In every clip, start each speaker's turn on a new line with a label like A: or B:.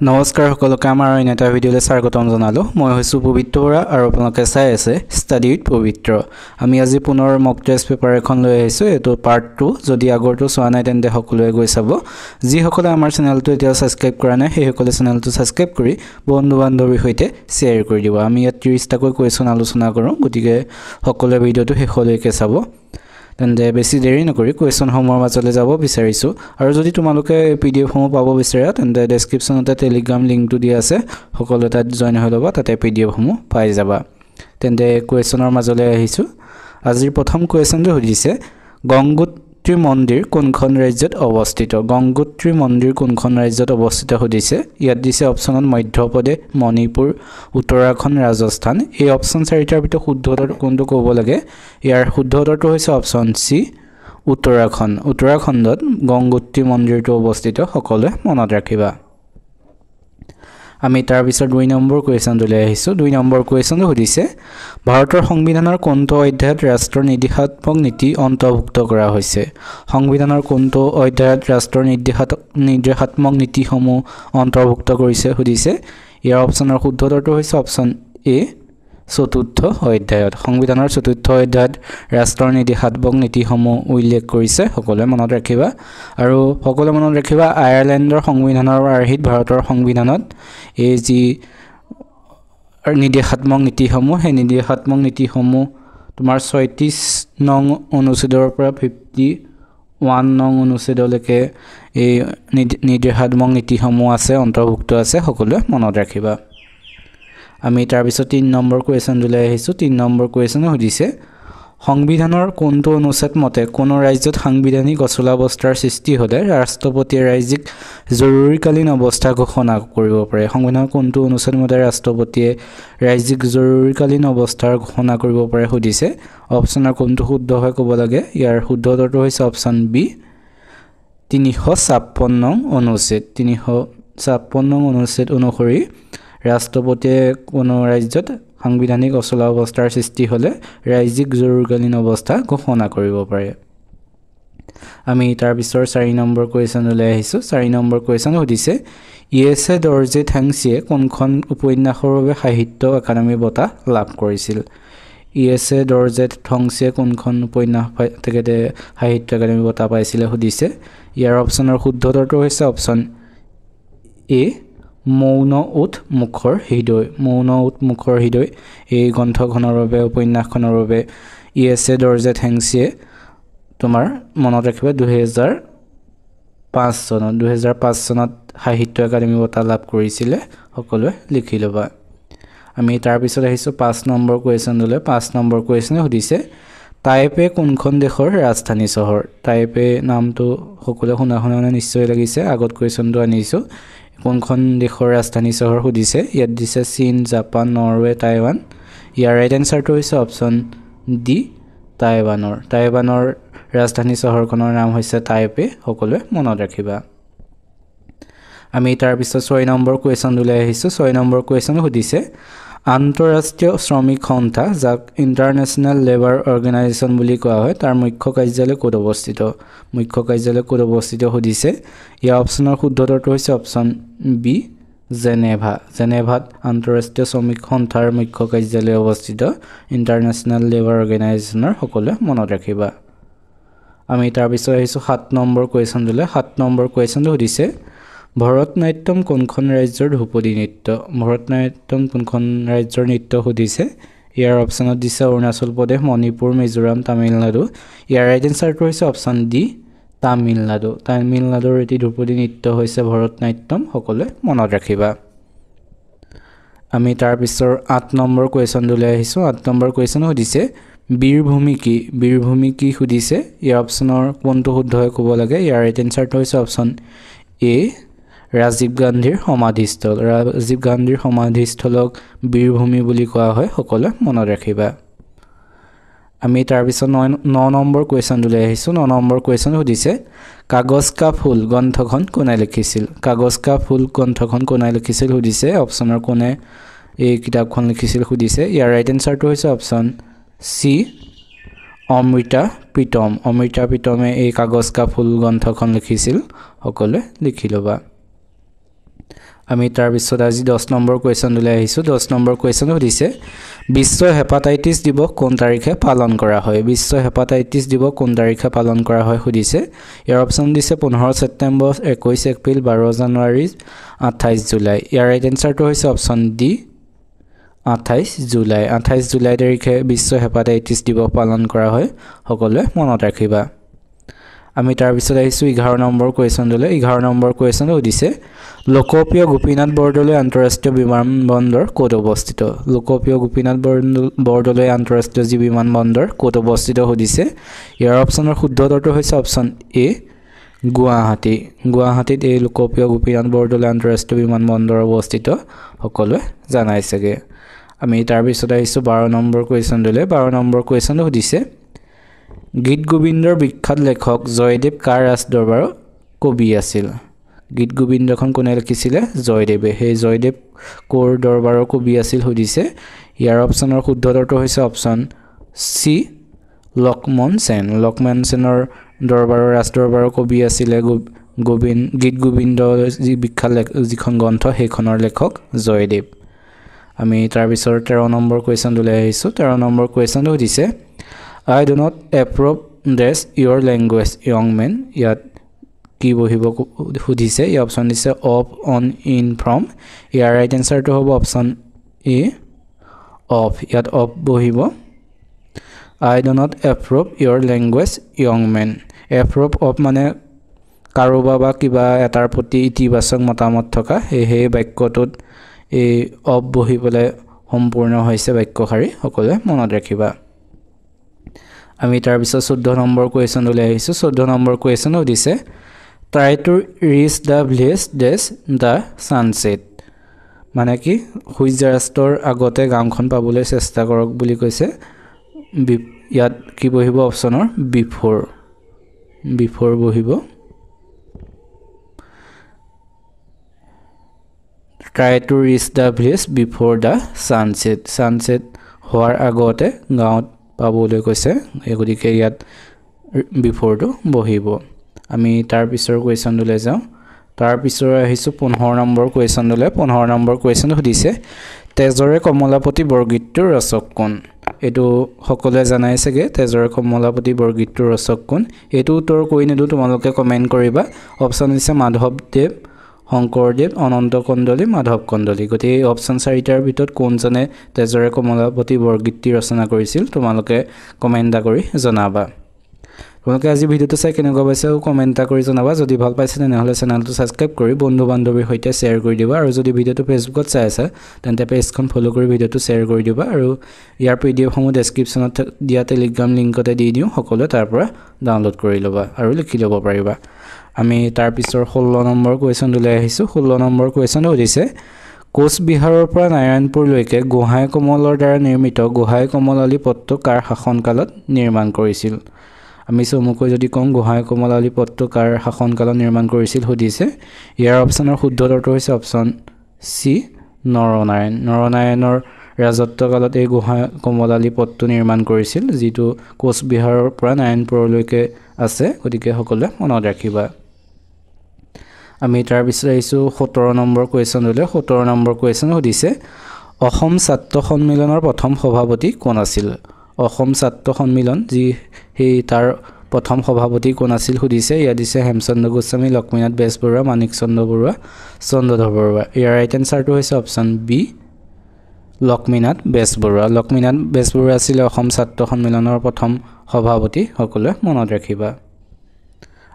A: নমস্কাৰ সকলোকে আমাৰ অন্য এটা ভিডিঅ'লৈ স্বাগতম জনালোঁ। মই হৈছোঁ পবিত্ৰ বৰা আৰু আপোনালোকে চাই আছে ষ্টাডি উইথ পবিত্ৰ। আমি আজি পুনৰ মক টেষ্ট পেপাৰ এখন লৈ আহিছোঁ। এইটো পাৰ্ট 2। যদি আগৰটো চোৱা নাই তেন্তে সকলোৱে গৈ চাব। যিসকলে আমাৰ চেনেলটো এতিয়াও ছাবস্ক্ৰাইব কৰা নাই সেইসকলে চেনেলটো ছাবস্ক্ৰাইব কৰি বন্ধু বান্ধৱীৰ সৈতে শ্বেয়াৰ কৰি দিব। আমি ইয়াত 30টাকৈ কুৱেশ্যন আলোচনা কৰোঁ, গতিকে সকলোৱে ভিডিঅ'টো শেষলৈকে চাব। তেন্তে বেছি দেৰি নকৰি কুৱেশ্যনসমূহৰ মাজলৈ যাব বিচাৰিছোঁ। আৰু যদি তোমালোকে PDF-সমূহ পাব বিচাৰা তেন্তে ডেছক্ৰিপশ্যনতে টেলিগ্ৰাম লিংকটো দিয়া আছে, সকলোৱে তাত জইন হৈ ল'বা, তাতে PDF-সমূহ পাই যাবা। তেন্তে কুৱেশ্যনৰ মাজলৈ আহিছোঁ। আজিৰ প্ৰথম কুৱেশ্যনটো সুধিছে, গংগোত্ৰী মন্দিৰ কোনখন ৰাজ্যত অৱস্থিত? গংগোত্ৰী মন্দিৰ কোনখন ৰাজ্যত অৱস্থিত সুধিছে। ইয়াত দিছে অপশ্যনত মধ্যপ্ৰদেশ, মণিপুৰ, উত্তৰাখণ্ড, ৰাজস্থান। এই অপশ্যন চাৰিটাৰ ভিতৰত শুদ্ধ উত্তৰটো কোনটো ক'ব লাগে? ইয়াৰ শুদ্ধ উত্তৰটো হৈছে অপশ্যন চি, উত্তৰাখণ্ড। উত্তৰাখণ্ডত গংগোত্ৰী মন্দিৰটো অৱস্থিত, সকলোৱে মনত ৰাখিবা। আমি তাৰপিছত 2 নম্বৰ কুৱেশ্যনটোলৈ আহিছোঁ। 2 নম্বৰ কুৱেশ্যনটো সুধিছে, ভাৰতৰ সংবিধানৰ কোনটো অধ্যায়ত ৰাষ্ট্ৰৰ নিৰ্দেশাত্মক নীতি অন্তৰ্ভুক্ত কৰা হৈছে? সংবিধানৰ কোনটো অধ্যায়ত ৰাষ্ট্ৰৰ নিৰ্দেশাত্মক নীতিসমূহ অন্তৰ্ভুক্ত কৰিছে সুধিছে। ইয়াৰ অপশ্যনৰ শুদ্ধ উত্তৰটো হৈছে অপশ্যন এ, চতুৰ্থ অধ্যায়ত। সংবিধানৰ চতুৰ্থ অধ্যায়ত ৰাষ্ট্ৰৰ নিৰ্দেশাত্মক নীতিসমূহ উল্লেখ কৰিছে, সকলোৱে মনত ৰাখিবা। আৰু সকলোৱে মনত ৰাখিবা, আয়াৰলেণ্ডৰ সংবিধানৰ আৰ্হিত ভাৰতৰ সংবিধানত এই যি নিৰ্দেশাত্মক নীতিসমূহ, সেই নিৰ্দেশাত্মক নীতিসমূহ তোমাৰ 36 নং অনুচ্ছেদৰ পৰা 51 নং অনুচ্ছেদলৈকে এই নিৰ্দেশাত্মক নীতিসমূহ আছে, অন্তৰ্ভুক্ত আছে, সকলোৱে মনত ৰাখিবা। আমি তাৰপিছত 3 নম্বৰ কুৱেশ্যনটোলৈ আহিছোঁ। 3 নম্বৰ কুৱেশ্যনে সুধিছে, সংবিধানৰ কোনটো অনুচ্ছেদ মতে কোনো ৰাজ্যত সাংবিধানিক অচলাৱস্থাৰ সৃষ্টি হ'লে ৰাষ্ট্ৰপতিয়ে ৰাজ্যিক জৰুৰীকালীন অৱস্থা ঘোষণা কৰিব পাৰে? সংবিধানৰ কোনটো অনুচ্ছেদ মতে ৰাষ্ট্ৰপতিয়ে ৰাজ্যিক জৰুৰীকালীন অৱস্থাৰ ঘোষণা কৰিব পাৰে সুধিছে। অপশ্যনৰ কোনটো শুদ্ধ হয় ক'ব লাগে। ইয়াৰ শুদ্ধ উত্তৰটো হৈছে অপশ্যন বি, 356 নং অনুচ্ছেদ। 356 নং অনুচ্ছেদ অনুসৰি ৰাষ্ট্ৰপতিয়ে কোনো ৰাজ্যত সাংবিধানিক অচলাৱস্থাৰ সৃষ্টি হ'লে ৰাজ্যিক জৰুৰীকালীন অৱস্থা ঘোষণা কৰিব পাৰে। আমি তাৰপিছৰ 4 নম্বৰ কুৱেশ্যনলৈ আহিছোঁ। 4 নম্বৰ কুৱেশ্যন সুধিছে, ইয়েছে দৰ্জে ঠেংচিয়ে কোনখন উপন্যাসৰ বাবে সাহিত্য একাডেমী বঁটা লাভ কৰিছিল? ইয়েছে দৰ্জে ঠেংচিয়ে কোনখন উপন্যাস তেখেতে সাহিত্য একাডেমী বঁটা পাইছিলে সুধিছে। ইয়াৰ অপশ্যনৰ শুদ্ধ উত্তৰটো হৈছে অপশ্যন এ, মৌন ওঁঠ মুখৰ হৃদয়। মৌন ওঁঠ মুখৰ হৃদয় এই গ্ৰন্থখনৰ বাবে, উপন্যাসখনৰ বাবে ইয়েছে দৰ্জে ঠেংচিয়ে তোমাৰ মনত ৰাখিবা 2005 চনত সাহিত্য একাডেমী বঁটা লাভ কৰিছিলে, সকলোৱে লিখি ল'বা। আমি তাৰপিছত আহিছোঁ 5 নম্বৰ কুৱেশ্যনলৈ। 5 নম্বৰ কুৱেশ্যনে সুধিছে, টাইপে কোনখন দেশৰ ৰাজধানী চহৰ? টাইপে নামটো সকলোৱে শুনা নিশ্চয় লাগিছে, আগত কুৱেশ্যনটো আনিছোঁ। কোনখন দেশৰ ৰাজধানী চহৰ সুধিছে। ইয়াত দিছে চীন, জাপান, নৰৱে, টাইৱান। ইয়াৰ ৰাইট এনচাৰটো হৈছে অপশ্যন ডি, টাইৱানৰ। টাইৱানৰ ৰাজধানী চহৰখনৰ নাম হৈছে টাইপে, সকলোৱে মনত ৰাখিবা। আমি তাৰপিছত 6 নম্বৰ কুৱেশ্যনলৈ আহিছোঁ। 6 নম্বৰ কুৱেশ্যন সুধিছে, আন্তঃৰাষ্ট্ৰীয় শ্ৰমিক সংস্থা যাক ইণ্টাৰনেশ্যনেল লেবাৰ অৰ্গেনাইজেশ্যন বুলি কোৱা হয়, তাৰ মুখ্য কাৰ্যালয় ক'ত অৱস্থিত? মুখ্য কাৰ্যালয় ক'ত অৱস্থিত সুধিছে। ইয়াৰ অপশ্যনৰ শুদ্ধ উত্তৰটো হৈছে অপশ্যন বি, জেনেভা। জেনেভাত আন্তঃৰাষ্ট্ৰীয় শ্ৰমিক সংস্থাৰ মুখ্য কাৰ্যালয় অৱস্থিত, ইণ্টাৰনেশ্যনেল লেবাৰ অৰ্গেনাইজেশ্যনৰ, সকলোৱে মনত ৰাখিবা। আমি তাৰপিছত আহিছোঁ 7 নম্বৰ কুৱেশ্যনটোলৈ। 7 নম্বৰ কুৱেশ্যনটো সুধিছে, ভৰতনাট্যম কোনখন ৰাজ্যৰ ধ্ৰুপদী নৃত্য? ভৰতনাট্যম কোনখন ৰাজ্যৰ নৃত্য সুধিছে। ইয়াৰ অপশ্যনত দিছে অৰুণাচল প্ৰদেশ, মণিপুৰ, মিজোৰাম, তামিলনাডু। ইয়াৰ ৰাইট এনচাৰটো হৈছে অপশ্যন ডি, তামিলনাডু। তামিলনাডুৰ এটি ধ্ৰুপদী নৃত্য হৈছে ভৰতনাট্যম, সকলোৱে মনত ৰাখিবা। আমি তাৰপিছৰ 8 নম্বৰ কুৱেশ্যনটোলৈ আহিছোঁ। 8 নম্বৰ কুৱেশ্যন সুধিছে, বীৰভূমি কি? বীৰভূমি কি সুধিছে। ইয়াৰ অপশ্যনৰ কোনটো শুদ্ধ হয় ক'ব লাগে। ইয়াৰ ৰাইট এনচাৰটো হৈছে অপশ্যন এ, ৰাজীৱ গান্ধীৰ সমাধিস্থল। ৰাজীৱ গান্ধীৰ সমাধিস্থলক বীৰভূমি বুলি কোৱা হয়, সকলোৱে মনত ৰাখিবা। আমি তাৰপিছত 9 নম্বৰ কুৱেশ্যনটোলৈ আহিছোঁ। 9 নম্বৰ কুৱেশ্যন সুধিছে, কাগজ কা ফুল গ্ৰন্থখন কোনে লিখিছিল? কাগজ কা ফুল গ্ৰন্থখন কোনে লিখিছিল সুধিছে। অপশ্যনৰ কোনে এই কিতাপখন লিখিছিল সুধিছে। ইয়াৰ ৰাইট এনচাৰটো হৈছে অপশ্যন চি, অমৃতা প্ৰীতম। অমৃতা প্ৰীতমে এই কাগজ কা ফুল গ্ৰন্থখন লিখিছিল, সকলোৱে লিখি ল'বা। আমি তাৰ পিছত আজি 10 নম্বৰ কোৱেশ্চন লৈ আহিছো 10 নম্বৰ কোৱেশ্চন সুধিছে বিশ্ব হেপাটাইটিছ দিৱস কোন তাৰিখে পালন কৰা হয় বিশ্ব হেপাটাইটিছ দিৱস কোন তাৰিখে পালন কৰা হয় সুধিছে ইয়াৰ অপচন দিছে 15 ছেপ্টেম্বৰ 21 এপ্ৰিল 12 জানুৱাৰী 28 জুলাই ইয়াৰ ৰাইট এনসাৰটো হৈছে অপচন ডি 28 জুলাই তাৰিখে বিশ্ব হেপাটাইটিছ দিৱস পালন কৰা হয় সকলোৱে মনত ৰাখিবা আমি তাৰ পিছত আহিছো 11 নম্বৰ কোৱেশ্চন লৈ 11 নম্বৰ কোৱেশ্চন সুধিছে লোকপ্ৰিয় গোপীনাথ বৰদলৈ আন্তঃৰাষ্ট্ৰীয় বিমানবন্দৰ ক'ত অৱস্থিত লোকপ্ৰিয় গোপীনাথ বৰদলৈ আন্তঃৰাষ্ট্ৰীয় বিমানবন্দৰ ক'ত অৱস্থিত সুধিছে ইয়াৰ অপচনৰ শুদ্ধ উত্তৰটো হৈছে অপচন এ গুৱাহাটীত এই লোকপ্ৰিয় গোপীনাথ বৰদলৈ আন্তঃৰাষ্ট্ৰীয় বিমানবন্দৰ অৱস্থিত সকলোৱে জানাইছেগে আমি তাৰ পিছত আহিছো 12 নম্বৰ কোৱেশ্চন লৈ 12 নম্বৰ কোৱেশ্চন সুধিছে গীত গোবিন্দৰ বিখ্যাত লেখক জয়দেৱ কাৰ ৰাজদৰবাৰৰ কবি আছিল গীত গোবিন্দখন কোনে লিখিছিলে জয়দেৱে সেই জয়দেৱ কোৰ দৰবাৰৰ কবি আছিল সুধিছে ইয়াৰ অপচনৰ শুদ্ধ উত্তৰটো হৈছে অপচন সি লক্ষ্মণ সেনৰ দৰবাৰৰ ৰাজদৰবাৰৰ কবি আছিল গীত গোবিন্দ যি বিখ্যাত যিখন গ্ৰন্থ সেইখনৰ লেখক জয়দেৱ আমি তাৰ পিছত 13 নম্বৰ কোৱেশ্চন লৈ আহিছো 13 নম্বৰ কোৱেশ্চন সুধিছে I do not approve this your language young man ইয়াত কি বহিব সুধিছে এই অপচন দিছে of on in from ইয়াৰ ৰাইট এনসাৰটো হ'ব অপচন এ of ইয়াত of বহিব I do not approve your language young man approve of মানে কাৰোবা বা কিবা এটাৰ প্ৰতি ইতিবাচক মতামত থকা এই বাক্যটোত এই of বহিবলৈ সম্পূৰ্ণ হৈছে বাক্যশাৰী সকলোৱে মনত ৰাখিবা আমি তাৰ পিছত 14 নম্বৰ কোৱেশ্চন লৈ আহিছো 14 নম্বৰ কোৱেশ্চন সুধিছে try to reach the village dash the sunset মানে কি সূৰ্যাস্তৰ আগতে গাঁওখন পাবলৈ চেষ্টা কৰক বুলি কৈছে ইয়াত কি বহিব অপচনৰ বিফৰ বহিব try to reach the village before the sunset হোৱাৰ আগতে গাঁৱত পাবলৈ কৈছে এগদিকে ইয়াত বিফৰটো বহিব আমি তাৰ পিছৰ কোৱেশ্চন লৈ যাওঁ তাৰ পিছৰ আহিছো 15 নম্বৰ কোৱেশ্চন লৈ 15 নম্বৰ কোৱেশ্চন সুধিছে তেজৰে কমলাপতি বৰগীতটোৰ ৰচক কোন এটো সকলোৱে জানাইছেগে তেজৰে কমলাপতি বৰগীতটোৰ ৰচক কোন এটো উত্তৰ কৈ নেদু তোমালোকে কমেন্ট কৰিবা অপচন হৈছে মাধৱদেৱ শংকৰদেৱ অনন্ত কণ্ডলী মাধৱ কণ্ডলী গতি অপচন 4টাৰ ভিতৰত কোনজনে তেজৰে কমলাপতি বৰগীতটি ৰচনা কৰিছিল তোমালোকে কমেন্ট কৰি জনাবা তোমালোকে আজি ভিডিওটো চাই কেনেকুৱা পাইছে কমেন্ট কৰি জনাবা যদি ভাল পাইছে তেনেহলে চেনেলটো সাবস্ক্ৰাইব কৰি বন্ধু বান্ধৱীৰ সৈতে শেয়াৰ কৰি দিবা আৰু যদি ভিডিওটো ফেসবুকত চাই আছা তেন্তে পেজখন ফলো কৰি ভিডিওটো শেয়াৰ কৰি দিবা আৰু ইয়াৰ পিডিএফ সমূহ ডেসক্ৰিপচনত দিয়া টেলিগ্ৰাম লিংকতে দি দিও সকলোৱে তাৰ পৰা ডাউনলোড কৰি লবা আৰু লিখি ল'ব পাৰিবা আমি তাৰ পিছৰ 16 নম্বৰ কোৱেশ্চন লৈ আহিছো 16 নম্বৰ কোৱেশ্চন সুধিছে কোচ বিহাৰৰ পৰা নাৰায়ণপুৰ লৈকে গোহাই কমলৰ দ্বাৰা নিৰ্মিত গোহাই কমলালী পথটো কাৰ শাসনকালত নিৰ্মাণ কৰিছিল আমি সমুকৈ যদি কম গোহাই কমলালী পথটো কাৰ শাসনকালত নিৰ্মাণ কৰিছিল সুধিছে ইয়াৰ অপচনৰ শুদ্ধ উত্তৰটো হৈছে অপচন সি নৰনাৰায়ণৰ ৰাজত্বকালত এই গোহাই কমলালী পথটো নিৰ্মাণ কৰিছিল যিটো কোচ বিহাৰৰ পৰা নাৰায়ণপুৰলৈকে আছে গতিকে সকলোৱে মনত ৰাখিবা আমি তাৰ পিছত আহিছো 17 নম্বৰ কোৱেশ্চন লৈ 17 নম্বৰ কোৱেশ্চন সুধিছে অসম ছাত্ৰ সন্মিলনৰ প্ৰথম সভাপতি কোন আছিল অসম ছাত্ৰ সন্মিলন যি সেই তাৰ প্ৰথম সভাপতি কোন আছিল সুধিছে ইয়া দিছে হেমচন্দ্ৰ গোস্বামী লক্ষ্মীনাথ বেজবৰুৱা মানিক চন্দ্ৰ বৰুৱা চন্দ্ৰধৰ বৰুৱা ইয়াৰ ৰাইট এনসাৰটো হৈছে অপচন বি লক্ষ্মীনাথ বেজবৰুৱা আছিল অসম ছাত্ৰ সন্মিলনৰ প্ৰথম সভাপতি সকলোৱে মনত ৰাখিবা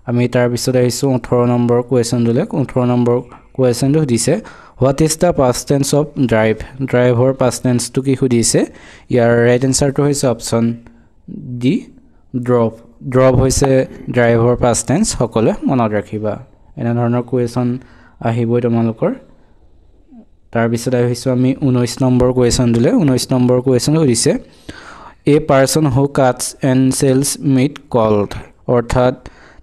A: আমি তাৰ পিছত আহিছো 18 নম্বৰ কোৱেশ্চন লৈ 18 নম্বৰ কোৱেশ্চনটো সুধিছে what is the past tense of ড্ৰাইভৰ পাষ্ট টেন্সটো কি সুধিছে ইয়াৰ ৰাইট এনসাৰটো হৈছে অপচন ডি ড্ৰপ হৈছে ড্ৰাইভৰ পাষ্ট টেন্স সকলোৱে মনত ৰাখিবা এনে ধৰণৰ কোৱেশ্চন আহিবই তোমালোকৰ তাৰ পিছত আহিছো আমি 19 নম্বৰ কোৱেশ্চন লৈ 19 নম্বৰ কোৱেশ্চন সুধিছে a person who cuts and sells meat called অৰ্থাৎ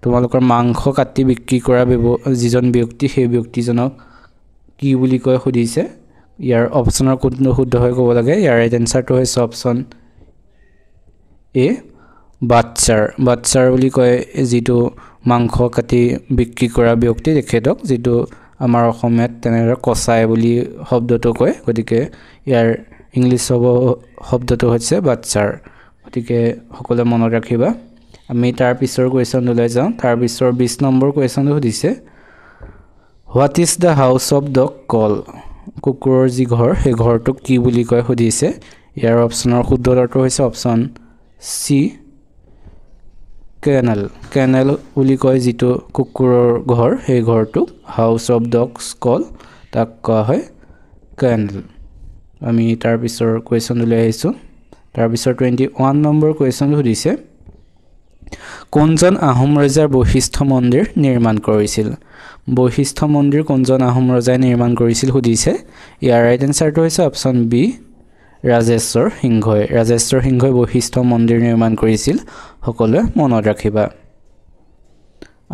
A: তোমালোকৰ মাংস কাটি বিক্ৰী কৰা যিজন ব্যক্তি সেই ব্যক্তিজনক কি বুলি কয় সুধিছে ইয়াৰ অপচনৰ কোনটো শুদ্ধ হৈ ক'ব লাগে ইয়াৰ ৰাইট এনসাৰটো হৈছে অপচন এ বাটচাৰ বুলি কয় যিটো মাংস কাটি বিক্ৰী কৰা ব্যক্তি তেখেতক যিটো আমাৰ অসমীয়াত তেনেদৰে কচাই বুলি শব্দটো কয় গতিকে ইয়াৰ ইংলিছ শব্দটো হৈছে বাচ্চাৰ গতিকে সকলোৱে মনত ৰাখিবা আমি তাৰ পিছৰ কোৱেশ্যনলৈ যাওঁ তাৰ পিছৰ 20 নম্বৰ কোৱেশ্যনটো সুধিছে what is the house of dog call কুকুৰৰ যি ঘৰ সেই ঘৰটোক কি বুলি কয় সুধিছে ইয়াৰ অপচনৰ শুদ্ধ উত্তৰটো হৈছে অপচন সি কেনেল বুলি কয় যিটো কুকুৰৰ ঘৰ সেই ঘৰটোক হাউচ অফ ডগছ কল তাক কোৱা হয় কেনেল আমি তাৰ পিছৰ কোৱেশ্যনলৈ আহিছোঁ তাৰ পিছৰ 21 নম্বৰ কোৱেশ্যনটো সুধিছে কোনজন আহোম ৰজাৰ বৈশিষ্ট্য মন্দিৰ নিৰ্মাণ কৰিছিল বৈশিষ্ট্য মন্দিৰ কোনজন আহোম ৰজাই নিৰ্মাণ কৰিছিল সুধিছে ইয়াৰ ৰাইট এনসাৰটো হৈছে অপচন বি ৰাজেশ্বৰ সিংহই বৈশিষ্ট্য মন্দিৰ নিৰ্মাণ কৰিছিল সকলোৱে মনত ৰাখিবা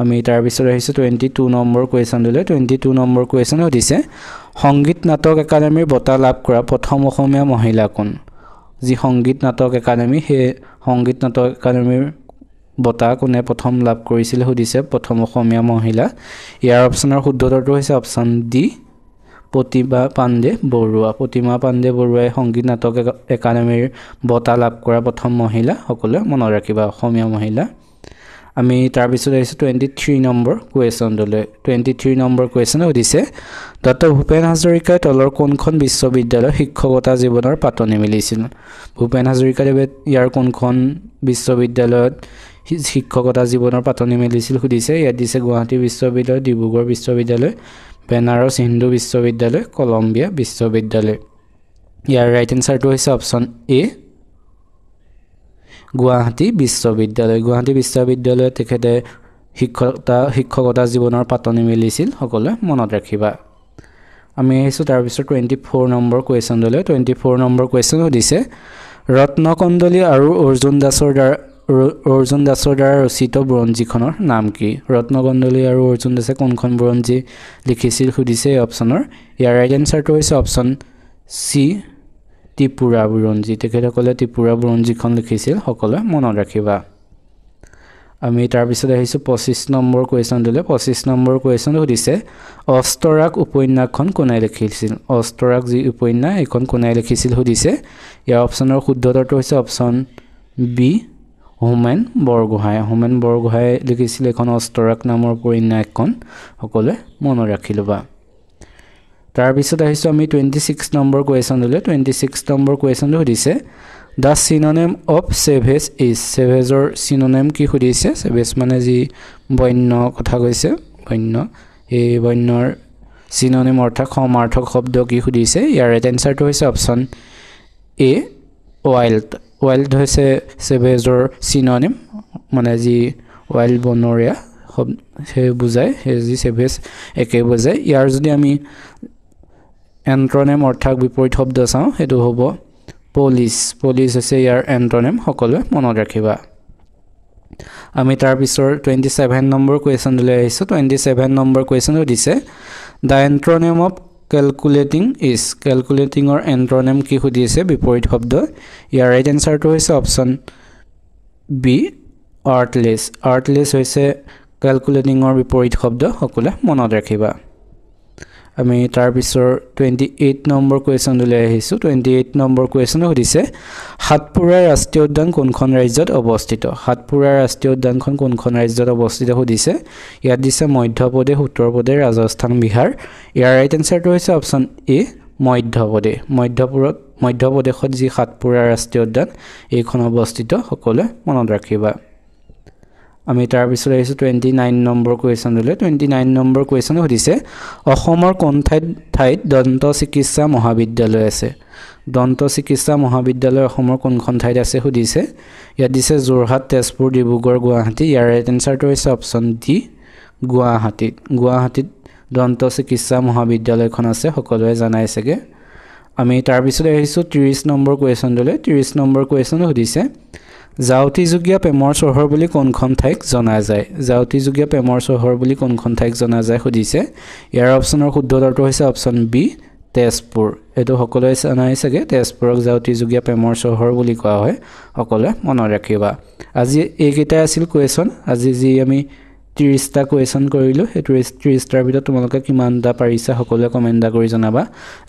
A: আমি তাৰ পিছত আহিছোঁ 22 নম্বৰ কোৱেশ্যনলৈ 22 নম্বৰ কোৱেশ্যন সুধিছে সংগীত নাটক একাডেমীৰ বঁটা লাভ কৰা প্ৰথম অসমীয়া মহিলা কোন যি সংগীত নাটক একাডেমী সেই সংগীত নাটক একাডেমীৰ বঁটা কোনে প্ৰথম লাভ কৰিছিল সুধিছে প্ৰথম অসমীয়া মহিলা ইয়াৰ অপচনৰ শুদ্ধ উত্তৰটো হৈছে অপচন ডি প্ৰতিমা পাণ্ডে বৰুৱাই সংগীত নাটক একাডেমীৰ বঁটা লাভ কৰা প্ৰথম মহিলা সকলোৱে মনত ৰাখিবা অসমীয়া মহিলা আমি তাৰ পিছত আহিছোঁ 23 নম্বৰ কোৱেশ্যনলৈ 23 নম্বৰ কোৱেশ্যন সুধিছে ডক্টৰ ভূপেন হাজৰিকাৰ তলৰ কোনখন বিশ্ববিদ্যালয় শিক্ষকতা জীৱনৰ পাতনি মেলিছিল ভূপেন হাজৰিকাদেৱে ইয়াৰ কোনখন বিশ্ববিদ্যালয়ত শিক্ষকতা জীৱনৰ পাতনি মেলিছিল সুধিছে ইয়াত দিছে গুৱাহাটী বিশ্ববিদ্যালয় ডিব্ৰুগড় বিশ্ববিদ্যালয় বেনাৰস হিন্দু বিশ্ববিদ্যালয় কলম্বিয়া বিশ্ববিদ্যালয় ইয়াৰ ৰাইট এনসাৰটো হৈছে অপচন এ গুৱাহাটী বিশ্ববিদ্যালয় তেখেতে শিক্ষকতা জীৱনৰ পাতনি মেলিছিল সকলোৱে মনত ৰাখিবা আমি আহিছোঁ তাৰ পিছত 24 নম্বৰ কোৱেশ্যনলৈ 24 নম্বৰ কোৱেশ্যন সুধিছে ৰত্নকন্দলী আৰু অৰ্জুন দাসৰ দ্বাৰা ৰচিত বুৰঞ্জীখনৰ নাম কি ৰত্নকন্দলী আৰু অৰ্জুন দাসে কোনখন বুৰঞ্জী লিখিছিল সুধিছে এই অপচনৰ ইয়াৰ ৰাইট এনসাৰটো হৈছে অপচন চি ত্ৰিপুৰা বুৰঞ্জী তেখেতসকলে ত্ৰিপুৰা বুৰঞ্জীখন লিখিছিল সকলোৱে মনত ৰাখিবা আমি তাৰ পিছত আহিছোঁ 25 নম্বৰ কোৱেশ্যনলৈ 25 নম্বৰ কোৱেশ্যন সুধিছে অষ্টৰাগ উপন্যাসখন কোনে লিখিছিল অষ্টৰাগ যি উপন্যাস এইখন কোনে লিখিছিল সুধিছে ইয়াৰ অপচনৰ শুদ্ধ উত্তৰটো হৈছে অপচন বি হোমেন বৰগোহাঁই লিখিছিল এখন অষ্টৰাগ নামৰ উপন্যাসখন সকলোৱে মনত ৰাখি ল'বা তাৰ পিছত আহিছোঁ আমি 26 নম্বৰ কোৱেশ্যনলৈ 26 নম্বৰ কোৱেশ্যনটো সুধিছে দ্য চিনোনিম অফ চেভেজ ইজ চেভেজৰ চিনোনিম কি সুধিছে চেভেজ মানে যি বন্য কথা কৈছে বন্য এই বন্যৰ চিনোনিম অৰ্থাৎ সমাৰ্থক শব্দ কি সুধিছে ইয়াৰ ৰাইট এনসাৰটো হৈছে অপচন এ ৱাইল্ড হৈছে চেভেজৰ চিনোনিম মানে যি ৱাইল্ড বনৰীয়া সেই বুজায় সেই যি চেভেজ একে বুজায় ইয়াৰ যদি আমি এন্ট্ৰনেম অৰ্থাৎ বিপৰীত শব্দ চাওঁ সেইটো হ'ব পুলিচ হৈছে ইয়াৰ এন্ট্ৰনেম সকলোৱে মনত ৰাখিবা আমি তাৰ পিছৰ 27 নম্বৰ কোৱেশ্যনলৈ আহিছোঁ 27 নম্বৰ কোৱেশ্যন সুধিছে দ্য এন্ট্ৰনেম অফ কেলকুলেটিঙৰ এন্ট্ৰনেম কি সুধিছে বিপৰীত শব্দ ইয়াৰ ৰাইট এনসাৰটো হৈছে অপচন বি আৰ্টলেছ হৈছে কেলকুলেটিঙৰ বিপৰীত শব্দ সকলোৱে মনত ৰাখিবা আমি তাৰ পিছৰ 28 নম্বৰ কোৱেশ্যনলৈ আহিছোঁ 28 নম্বৰ কোৱেশ্যন সুধিছে সাতপুৰা ৰাষ্ট্ৰীয় উদ্যান কোনখন ৰাজ্যত অৱস্থিত সাতপুৰা ৰাষ্ট্ৰীয় উদ্যানখন কোনখন ৰাজ্যত অৱস্থিত সুধিছে ইয়াত দিছে মধ্যপ্ৰদেশ উত্তৰ প্ৰদেশ ৰাজস্থান বিহাৰ ইয়াৰ ৰাইট এনসাৰটো হৈছে অপচন এ মধ্যপ্ৰদেশত যি সাতপুৰা ৰাষ্ট্ৰীয় উদ্যান এইখন অৱস্থিত সকলোৱে মনত ৰাখিবা আমি তাৰ পিছত আহিছোঁ 29 নম্বৰ কোৱেশ্যনলৈ 29 নম্বৰ কোৱেশ্যন সুধিছে অসমৰ কোন ঠাইত দন্ত চিকিৎসা মহাবিদ্যালয় আছে দন্ত চিকিৎসা মহাবিদ্যালয় অসমৰ কোনখন ঠাইত আছে সুধিছে ইয়াত দিছে যোৰহাট তেজপুৰ ডিব্ৰুগড় গুৱাহাটী ইয়াৰ ৰাইট এনসাৰটো হৈছে অপচন ডি গুৱাহাটীত দন্ত চিকিৎসা মহাবিদ্যালয়খন আছে সকলোৱে জানাই চাগে আমি তাৰ পিছত আহিছোঁ 30 নম্বৰ কোৱেশ্যনলৈ 30 নম্বৰ কোৱেশ্যন সুধিছে জাউতিযুগীয়া প্ৰেমৰ চহৰ বুলি কোনখন ঠাইক জনা যায় সুধিছে ইয়াৰ অপচনৰ শুদ্ধ উত্তৰটো হৈছে অপচন বি তেজপুৰ এইটো সকলোৱে জানাই চাগে তেজপুৰক জাউতিযুগীয়া প্ৰেমৰ চহৰ বুলি কোৱা হয় সকলোৱে মনত ৰাখিবা আজি এইকেইটাই আছিল কুৱেশ্যন আজি যি আমি 30টা কুৱেশ্যন কৰিলোঁ এই 30টাৰ ভিতৰত তোমালোকে কিমানটা পাৰিছা সকলোৱে কমেণ্ট কৰি জনাবা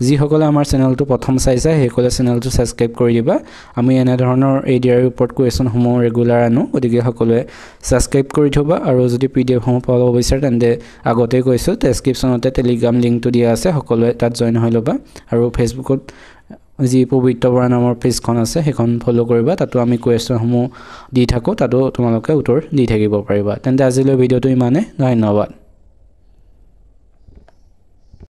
A: যিসকলে আমাৰ চেনেলটো প্ৰথম চাইছা সেইসকলে চেনেলটো ছাবস্ক্ৰাইব কৰি দিবা আমি এনে ধৰণৰ এডিআৰ ৰিপৰ্ট কুৱেশ্যনসমূহ ৰেগুলাৰ আনো গতিকে সকলোৱে ছাবস্ক্ৰাইব কৰি থবা আৰু যদি পিডিএফসমূহ পাব বিচাৰে তেন্তে আগতেই কৈছোঁ ডেছক্ৰিপশ্যনতে টেলিগ্ৰাম লিংকটো দিয়া আছে সকলোৱে তাত জইন হৈ ল'বা আৰু ফেচবুকত যি পবিত্ৰ বৰা নামৰ পেজখন আছে সেইখন ফ'ল' কৰিবা তাতো আমি কুৱেশ্যনসমূহ দি থাকোঁ তাতো তোমালোকে উত্তৰ দি থাকিব পাৰিবা তেন্তে আজিলৈ ভিডিঅ'টো ইমানে ধন্যবাদ